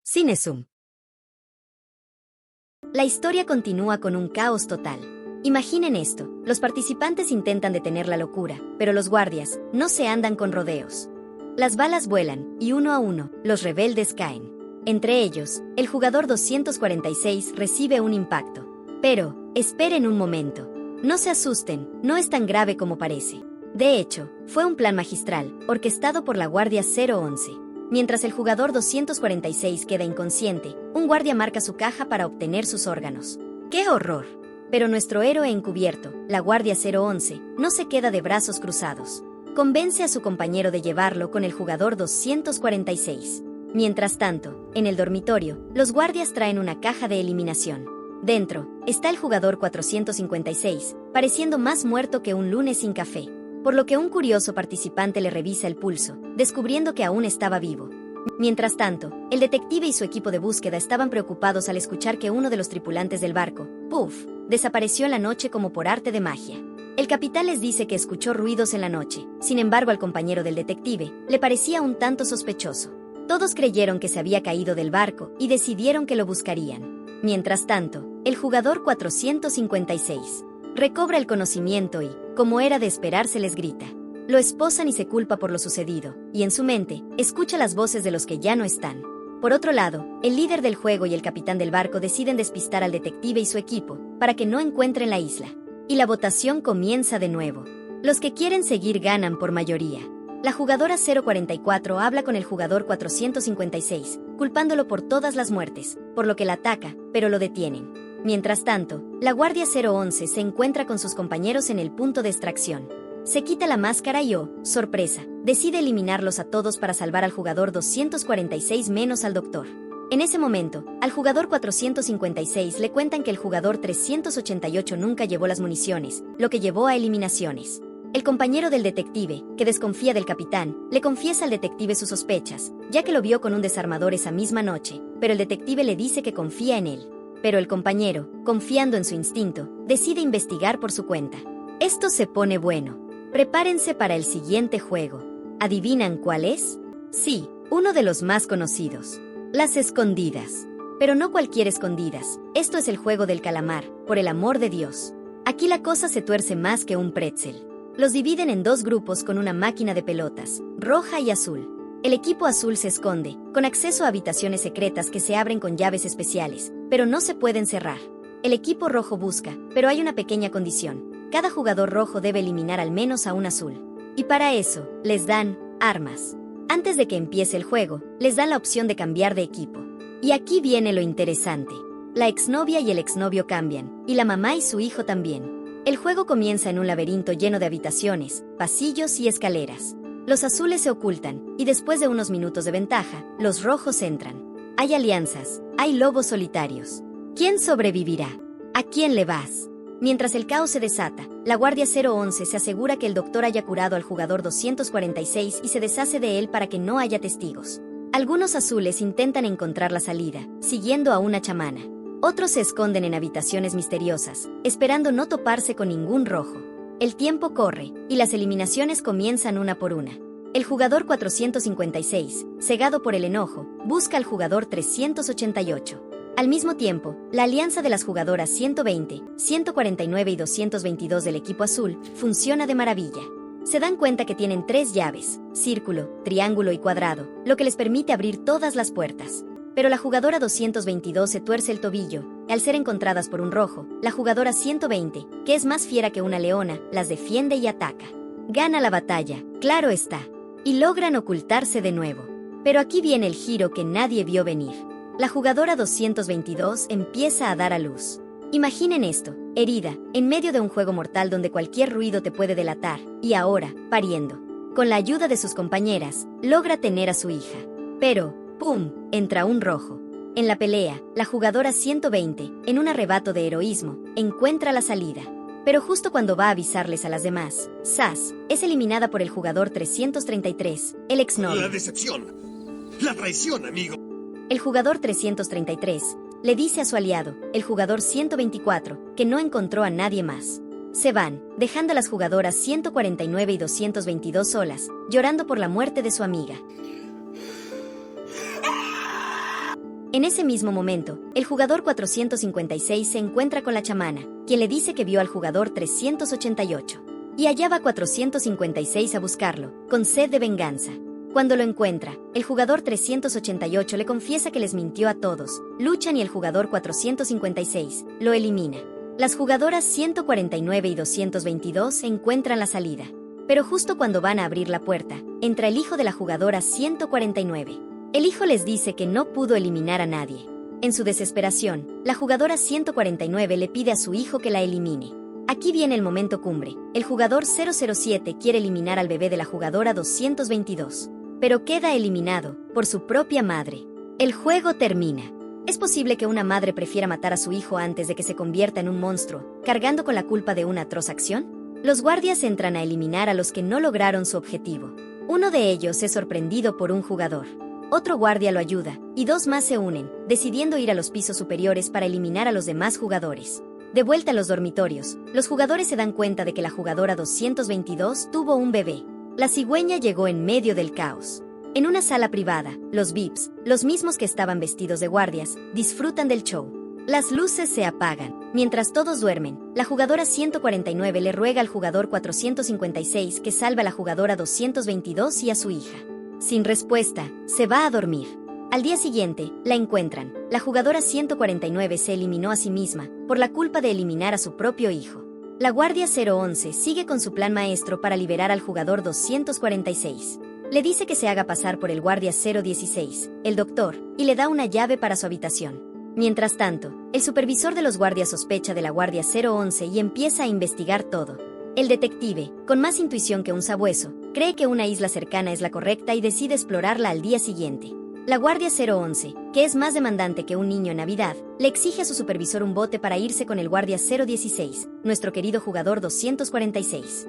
Cinezoom. La historia continúa con un caos total. Imaginen esto, los participantes intentan detener la locura, pero los guardias no se andan con rodeos. Las balas vuelan, y uno a uno, los rebeldes caen. Entre ellos, el jugador 246 recibe un impacto. Pero, esperen un momento. No se asusten, no es tan grave como parece. De hecho, fue un plan magistral, orquestado por la Guardia 011. Mientras el jugador 246 queda inconsciente, un guardia marca su caja para obtener sus órganos. ¡Qué horror! Pero nuestro héroe encubierto, la Guardia 011, no se queda de brazos cruzados. Convence a su compañero de llevarlo con el jugador 246. Mientras tanto, en el dormitorio, los guardias traen una caja de eliminación. Dentro, está el jugador 456, pareciendo más muerto que un lunes sin café, por lo que un curioso participante le revisa el pulso, descubriendo que aún estaba vivo. Mientras tanto, el detective y su equipo de búsqueda estaban preocupados al escuchar que uno de los tripulantes del barco, Puff, desapareció en la noche como por arte de magia. El capitán les dice que escuchó ruidos en la noche, sin embargo al compañero del detective le parecía un tanto sospechoso. Todos creyeron que se había caído del barco y decidieron que lo buscarían. Mientras tanto, el jugador 456 recobra el conocimiento y, como era de esperarse, les grita. Lo esposan y se culpa por lo sucedido, y en su mente, escucha las voces de los que ya no están. Por otro lado, el líder del juego y el capitán del barco deciden despistar al detective y su equipo, para que no encuentren la isla. Y la votación comienza de nuevo. Los que quieren seguir ganan por mayoría. La jugadora 044 habla con el jugador 456, culpándolo por todas las muertes, por lo que la ataca, pero lo detienen. Mientras tanto, la Guardia 011 se encuentra con sus compañeros en el punto de extracción. Se quita la máscara y, oh, sorpresa, decide eliminarlos a todos para salvar al jugador 246 menos al doctor. En ese momento, al jugador 456 le cuentan que el jugador 388 nunca llevó las municiones, lo que llevó a eliminaciones. El compañero del detective, que desconfía del capitán, le confiesa al detective sus sospechas, ya que lo vio con un desarmador esa misma noche, pero el detective le dice que confía en él. Pero el compañero, confiando en su instinto, decide investigar por su cuenta. Esto se pone bueno. Prepárense para el siguiente juego. ¿Adivinan cuál es? Sí, uno de los más conocidos. Las escondidas. Pero no cualquier escondidas, esto es el juego del calamar, por el amor de Dios. Aquí la cosa se tuerce más que un pretzel. Los dividen en dos grupos con una máquina de pelotas, roja y azul. El equipo azul se esconde, con acceso a habitaciones secretas que se abren con llaves especiales, pero no se pueden cerrar. El equipo rojo busca, pero hay una pequeña condición. Cada jugador rojo debe eliminar al menos a un azul. Y para eso, les dan armas. Antes de que empiece el juego, les dan la opción de cambiar de equipo. Y aquí viene lo interesante. La exnovia y el exnovio cambian, y la mamá y su hijo también. El juego comienza en un laberinto lleno de habitaciones, pasillos y escaleras. Los azules se ocultan, y después de unos minutos de ventaja, los rojos entran. Hay alianzas, hay lobos solitarios. ¿Quién sobrevivirá? ¿A quién le vas? Mientras el caos se desata, la Guardia 011 se asegura que el doctor haya curado al jugador 246 y se deshace de él para que no haya testigos. Algunos azules intentan encontrar la salida, siguiendo a una chamana. Otros se esconden en habitaciones misteriosas, esperando no toparse con ningún rojo. El tiempo corre, y las eliminaciones comienzan una por una. El jugador 456, cegado por el enojo, busca al jugador 388. Al mismo tiempo, la alianza de las jugadoras 120, 149 y 222 del equipo azul funciona de maravilla. Se dan cuenta que tienen 3 llaves, círculo, triángulo y cuadrado, lo que les permite abrir todas las puertas. Pero la jugadora 222 se tuerce el tobillo, y al ser encontradas por un rojo, la jugadora 120, que es más fiera que una leona, las defiende y ataca. Gana la batalla, claro está, y logran ocultarse de nuevo. Pero aquí viene el giro que nadie vio venir. La jugadora 222 empieza a dar a luz. Imaginen esto, herida, en medio de un juego mortal donde cualquier ruido te puede delatar, y ahora, pariendo. Con la ayuda de sus compañeras, logra tener a su hija. Pero, ¡pum!, entra un rojo. En la pelea, la jugadora 120, en un arrebato de heroísmo, encuentra la salida. Pero justo cuando va a avisarles a las demás, ¡zas!, es eliminada por el jugador 333, el exnovio. La decepción, la traición, amigo. El jugador 333 le dice a su aliado, el jugador 124, que no encontró a nadie más. Se van, dejando a las jugadoras 149 y 222 solas, llorando por la muerte de su amiga. En ese mismo momento, el jugador 456 se encuentra con la chamana, quien le dice que vio al jugador 388. Y allá va 456 a buscarlo, con sed de venganza. Cuando lo encuentra, el jugador 388 le confiesa que les mintió a todos, luchan y el jugador 456 lo elimina. Las jugadoras 149 y 222 encuentran la salida. Pero justo cuando van a abrir la puerta, entra el hijo de la jugadora 149. El hijo les dice que no pudo eliminar a nadie. En su desesperación, la jugadora 149 le pide a su hijo que la elimine. Aquí viene el momento cumbre. El jugador 007 quiere eliminar al bebé de la jugadora 222, pero queda eliminado por su propia madre. El juego termina. ¿Es posible que una madre prefiera matar a su hijo antes de que se convierta en un monstruo, cargando con la culpa de una atroz acción? Los guardias entran a eliminar a los que no lograron su objetivo. Uno de ellos es sorprendido por un jugador. Otro guardia lo ayuda, y dos más se unen, decidiendo ir a los pisos superiores para eliminar a los demás jugadores. De vuelta a los dormitorios, los jugadores se dan cuenta de que la jugadora 222 tuvo un bebé. La cigüeña llegó en medio del caos. En una sala privada, los VIPs, los mismos que estaban vestidos de guardias, disfrutan del show. Las luces se apagan. Mientras todos duermen, la jugadora 149 le ruega al jugador 456 que salve a la jugadora 222 y a su hija. Sin respuesta, se va a dormir. Al día siguiente, la encuentran. La jugadora 149 se eliminó a sí misma, por la culpa de eliminar a su propio hijo. La guardia 011 sigue con su plan maestro para liberar al jugador 246. Le dice que se haga pasar por el guardia 016, el doctor, y le da una llave para su habitación. Mientras tanto, el supervisor de los guardias sospecha de la guardia 011 y empieza a investigar todo. El detective, con más intuición que un sabueso, cree que una isla cercana es la correcta y decide explorarla al día siguiente. La guardia 011, que es más demandante que un niño en Navidad, le exige a su supervisor un bote para irse con el guardia 016, nuestro querido jugador 246.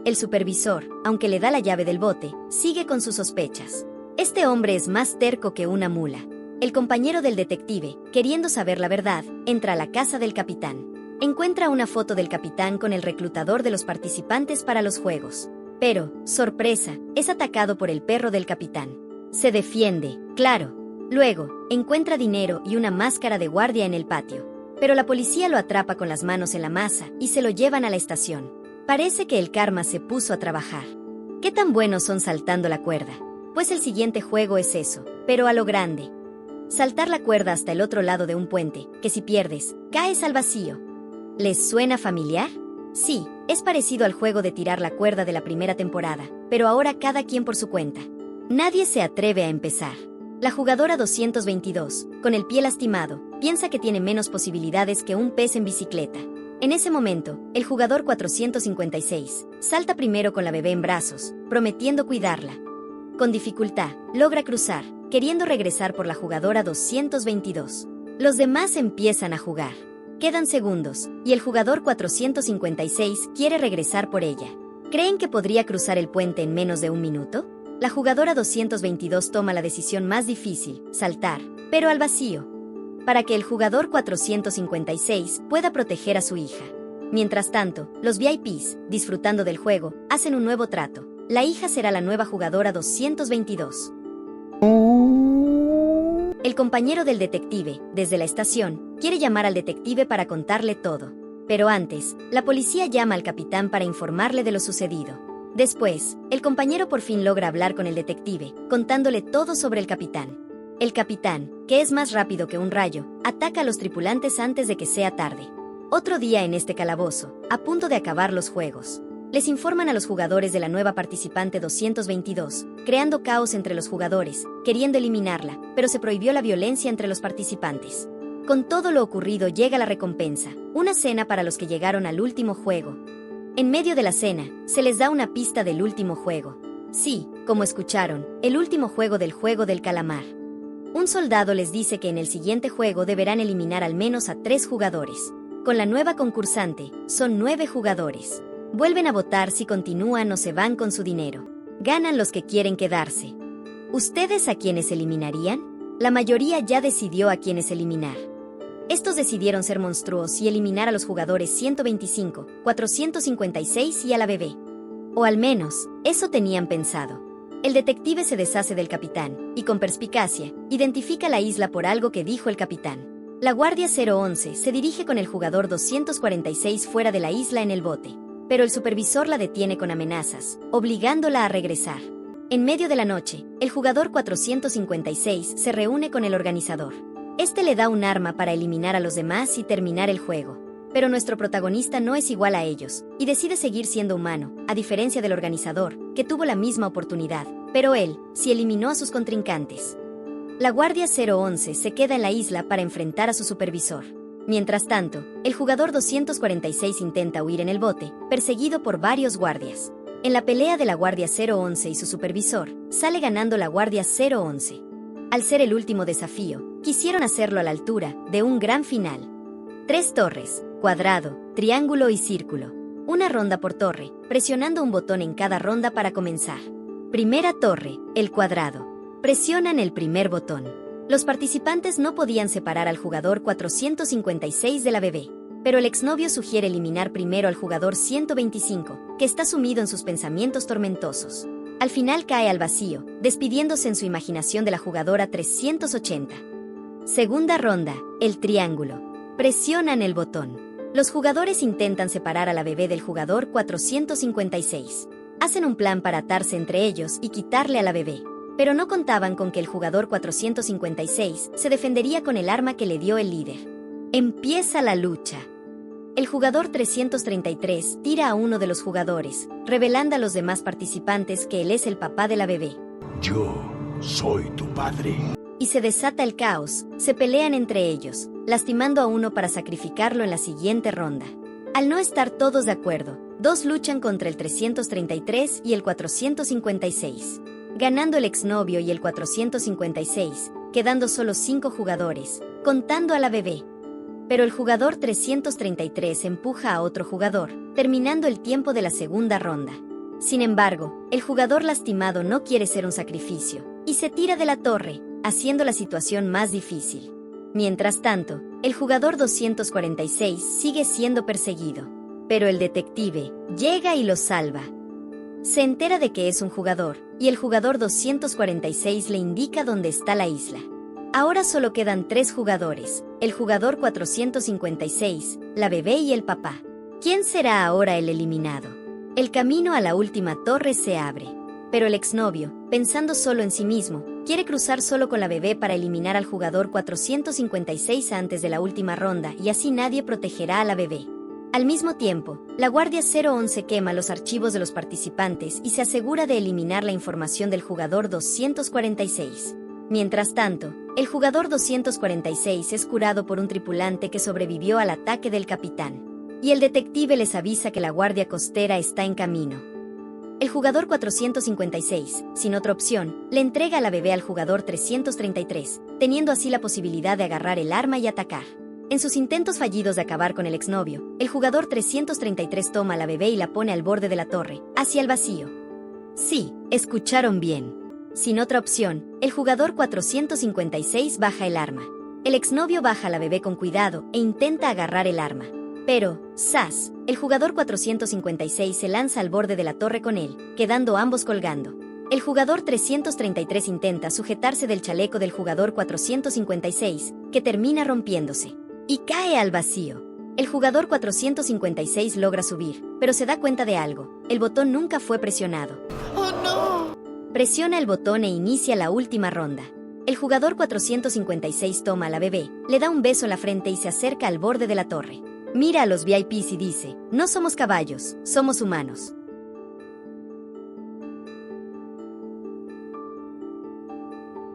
El supervisor, aunque le da la llave del bote, sigue con sus sospechas. Este hombre es más terco que una mula. El compañero del detective, queriendo saber la verdad, entra a la casa del capitán. Encuentra una foto del capitán con el reclutador de los participantes para los juegos. Pero, sorpresa, es atacado por el perro del capitán. Se defiende, claro. Luego, encuentra dinero y una máscara de guardia en el patio. Pero la policía lo atrapa con las manos en la masa y se lo llevan a la estación. Parece que el karma se puso a trabajar. ¿Qué tan buenos son saltando la cuerda? Pues el siguiente juego es eso, pero a lo grande. Saltar la cuerda hasta el otro lado de un puente, que si pierdes, caes al vacío. ¿Les suena familiar? Sí, es parecido al juego de tirar la cuerda de la primera temporada, pero ahora cada quien por su cuenta. Nadie se atreve a empezar. La jugadora 222, con el pie lastimado, piensa que tiene menos posibilidades que un pez en bicicleta. En ese momento, el jugador 456 salta primero con la bebé en brazos, prometiendo cuidarla. Con dificultad, logra cruzar, queriendo regresar por la jugadora 222. Los demás empiezan a jugar. Quedan segundos, y el jugador 456 quiere regresar por ella. ¿Creen que podría cruzar el puente en menos de un minuto? La jugadora 222 toma la decisión más difícil, saltar, pero al vacío, para que el jugador 456 pueda proteger a su hija. Mientras tanto, los VIPs, disfrutando del juego, hacen un nuevo trato. La hija será la nueva jugadora 222. El compañero del detective, desde la estación, quiere llamar al detective para contarle todo. Pero antes, la policía llama al capitán para informarle de lo sucedido. Después, el compañero por fin logra hablar con el detective, contándole todo sobre el capitán. El capitán, que es más rápido que un rayo, ataca a los tripulantes antes de que sea tarde. Otro día en este calabozo, a punto de acabar los juegos. Les informan a los jugadores de la nueva participante 222, creando caos entre los jugadores, queriendo eliminarla, pero se prohibió la violencia entre los participantes. Con todo lo ocurrido llega la recompensa, una cena para los que llegaron al último juego. En medio de la cena, se les da una pista del último juego. Sí, como escucharon, el último juego del calamar. Un soldado les dice que en el siguiente juego deberán eliminar al menos a 3 jugadores. Con la nueva concursante, son 9 jugadores. Vuelven a votar si continúan o se van con su dinero. Ganan los que quieren quedarse. ¿Ustedes a quiénes eliminarían? La mayoría ya decidió a quiénes eliminar. Estos decidieron ser monstruos y eliminar a los jugadores 125, 456 y a la bebé. O al menos, eso tenían pensado. El detective se deshace del capitán, y con perspicacia, identifica la isla por algo que dijo el capitán. La Guardia 011 se dirige con el jugador 246 fuera de la isla en el bote, pero el supervisor la detiene con amenazas, obligándola a regresar. En medio de la noche, el jugador 456 se reúne con el organizador. Este le da un arma para eliminar a los demás y terminar el juego. Pero nuestro protagonista no es igual a ellos, y decide seguir siendo humano, a diferencia del organizador, que tuvo la misma oportunidad, pero él sí eliminó a sus contrincantes. La Guardia 011 se queda en la isla para enfrentar a su supervisor. Mientras tanto, el jugador 246 intenta huir en el bote, perseguido por varios guardias. En la pelea de la Guardia 011 y su supervisor, sale ganando la Guardia 011. Al ser el último desafío, quisieron hacerlo a la altura de un gran final. 3 torres, cuadrado, triángulo y círculo. Una ronda por torre, presionando un botón en cada ronda para comenzar. Primera torre, el cuadrado. Presionan el primer botón. Los participantes no podían separar al jugador 456 de la bebé, pero el exnovio sugiere eliminar primero al jugador 125, que está sumido en sus pensamientos tormentosos. Al final cae al vacío, despidiéndose en su imaginación de la jugadora 380. Segunda ronda, el triángulo. Presionan el botón. Los jugadores intentan separar a la bebé del jugador 456. Hacen un plan para atarse entre ellos y quitarle a la bebé. Pero no contaban con que el jugador 456 se defendería con el arma que le dio el líder. Empieza la lucha. El jugador 333 tira a uno de los jugadores, revelando a los demás participantes que él es el papá de la bebé. Yo soy tu padre. Y se desata el caos, se pelean entre ellos, lastimando a uno para sacrificarlo en la siguiente ronda. Al no estar todos de acuerdo, dos luchan contra el 333 y el 456, ganando el exnovio y el 456, quedando solo 5 jugadores, contando a la bebé. Pero el jugador 333 empuja a otro jugador, terminando el tiempo de la segunda ronda. Sin embargo, el jugador lastimado no quiere ser un sacrificio, y se tira de la torre, haciendo la situación más difícil. Mientras tanto, el jugador 246 sigue siendo perseguido, pero el detective llega y lo salva. Se entera de que es un jugador, y el jugador 246 le indica dónde está la isla. Ahora solo quedan 3 jugadores, el jugador 456, la bebé y el papá. ¿Quién será ahora el eliminado? El camino a la última torre se abre, pero el exnovio, pensando solo en sí mismo, quiere cruzar solo con la bebé para eliminar al jugador 456 antes de la última ronda y así nadie protegerá a la bebé. Al mismo tiempo, la Guardia 011 quema los archivos de los participantes y se asegura de eliminar la información del jugador 246. Mientras tanto, el jugador 246 es curado por un tripulante que sobrevivió al ataque del capitán, y el detective les avisa que la Guardia Costera está en camino. El jugador 456, sin otra opción, le entrega a la bebé al jugador 333, teniendo así la posibilidad de agarrar el arma y atacar. En sus intentos fallidos de acabar con el exnovio, el jugador 333 toma a la bebé y la pone al borde de la torre, hacia el vacío. Sí, escucharon bien. Sin otra opción, el jugador 456 baja el arma. El exnovio baja a la bebé con cuidado e intenta agarrar el arma. Pero, ¡zas!, el jugador 456 se lanza al borde de la torre con él, quedando ambos colgando. El jugador 333 intenta sujetarse del chaleco del jugador 456, que termina rompiéndose, y cae al vacío. El jugador 456 logra subir, pero se da cuenta de algo: el botón nunca fue presionado. ¡Oh, no! Presiona el botón e inicia la última ronda. El jugador 456 toma a la bebé, le da un beso en la frente y se acerca al borde de la torre. Mira a los VIPs y dice: no somos caballos, somos humanos.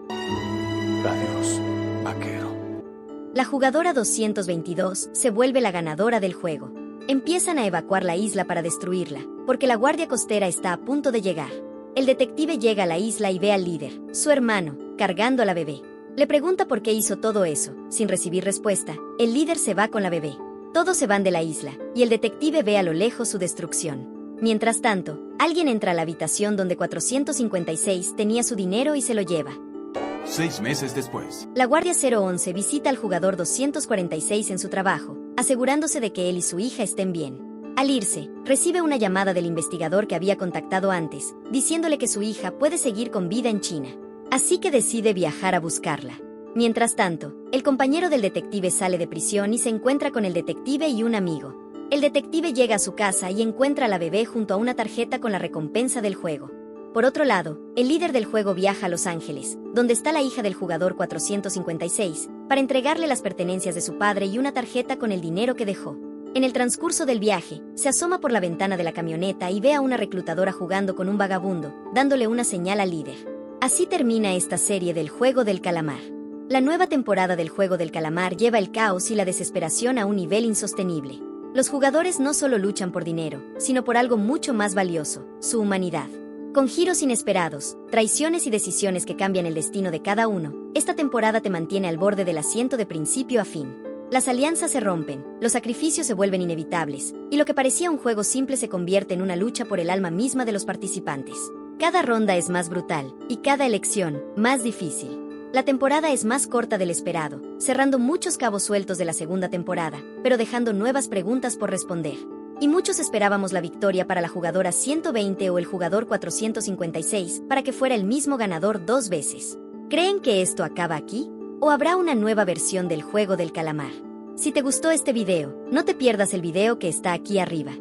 Adiós, vaquero. La jugadora 222 se vuelve la ganadora del juego. Empiezan a evacuar la isla para destruirla, porque la Guardia Costera está a punto de llegar. El detective llega a la isla y ve al líder, su hermano, cargando a la bebé. Le pregunta por qué hizo todo eso. Sin recibir respuesta, el líder se va con la bebé. Todos se van de la isla, y el detective ve a lo lejos su destrucción. Mientras tanto, alguien entra a la habitación donde 456 tenía su dinero y se lo lleva. 6 meses después. La Guardia 011 visita al jugador 246 en su trabajo, asegurándose de que él y su hija estén bien. Al irse, recibe una llamada del investigador que había contactado antes, diciéndole que su hija puede seguir con vida en China. Así que decide viajar a buscarla. Mientras tanto, el compañero del detective sale de prisión y se encuentra con el detective y un amigo. El detective llega a su casa y encuentra a la bebé junto a una tarjeta con la recompensa del juego. Por otro lado, el líder del juego viaja a Los Ángeles, donde está la hija del jugador 456, para entregarle las pertenencias de su padre y una tarjeta con el dinero que dejó. En el transcurso del viaje, se asoma por la ventana de la camioneta y ve a una reclutadora jugando con un vagabundo, dándole una señal al líder. Así termina esta serie del Juego del Calamar. La nueva temporada del Juego del Calamar lleva el caos y la desesperación a un nivel insostenible. Los jugadores no solo luchan por dinero, sino por algo mucho más valioso, su humanidad. Con giros inesperados, traiciones y decisiones que cambian el destino de cada uno, esta temporada te mantiene al borde del asiento de principio a fin. Las alianzas se rompen, los sacrificios se vuelven inevitables, y lo que parecía un juego simple se convierte en una lucha por el alma misma de los participantes. Cada ronda es más brutal, y cada elección, más difícil. La temporada es más corta del esperado, cerrando muchos cabos sueltos de la segunda temporada, pero dejando nuevas preguntas por responder. Y muchos esperábamos la victoria para la jugadora 120 o el jugador 456 para que fuera el mismo ganador 2 veces. ¿Creen que esto acaba aquí? ¿O habrá una nueva versión del Juego del Calamar? Si te gustó este video, no te pierdas el video que está aquí arriba.